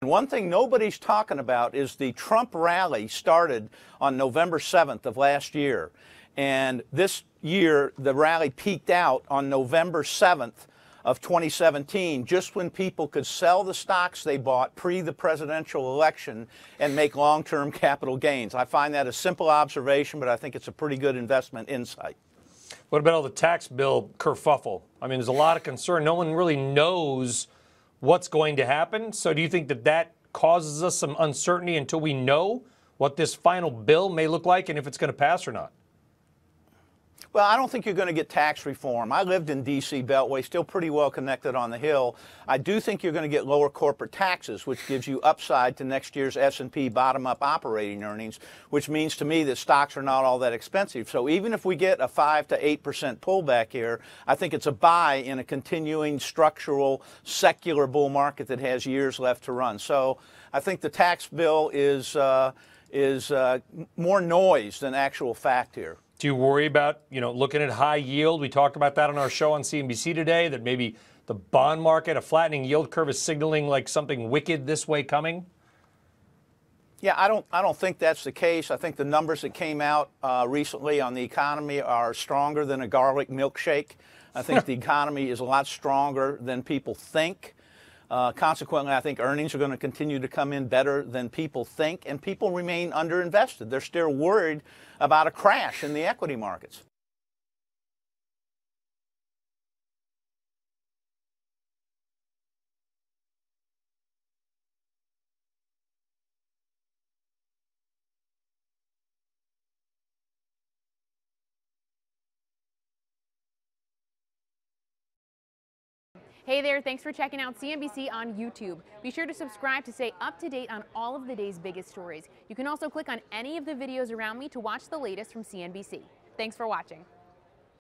One thing nobody's talking about is the Trump rally started on November 7th of last year. And this year, the rally peaked out on November 7th of 2017, just when people could sell the stocks they bought pre the presidential election and make long-term capital gains. I find that a simple observation, but I think it's a pretty good investment insight. What about all the tax bill kerfuffle? I mean, there's a lot of concern. No one really knows what's going to happen. So do you think that that causes us some uncertainty until we know what this final bill may look like and if it's going to pass or not? Well, I don't think you're going to get tax reform. I lived in D.C. Beltway, still pretty well connected on the Hill. I do think you're going to get lower corporate taxes, which gives you upside to next year's S&P bottom-up operating earnings, which means to me that stocks are not all that expensive. So even if we get a 5 to 8% pullback here, I think it's a buy in a continuing structural, secular bull market that has years left to run. So I think the tax bill is more noise than actual fact here. Do you worry about, looking at high yield? We talked about that on our show on CNBC today, that maybe the bond market, a flattening yield curve, is signaling like something wicked this way coming? Yeah, I don't think that's the case. I think the numbers that came out recently on the economy are stronger than a garlic milkshake. I think the economy is a lot stronger than people think. Consequently, I think earnings are going to continue to come in better than people think, and people remain underinvested. They're still worried about a crash in the equity markets. Hey there, thanks for checking out CNBC on YouTube. Be sure to subscribe to stay up to date on all of the day's biggest stories. You can also click on any of the videos around me to watch the latest from CNBC. Thanks for watching.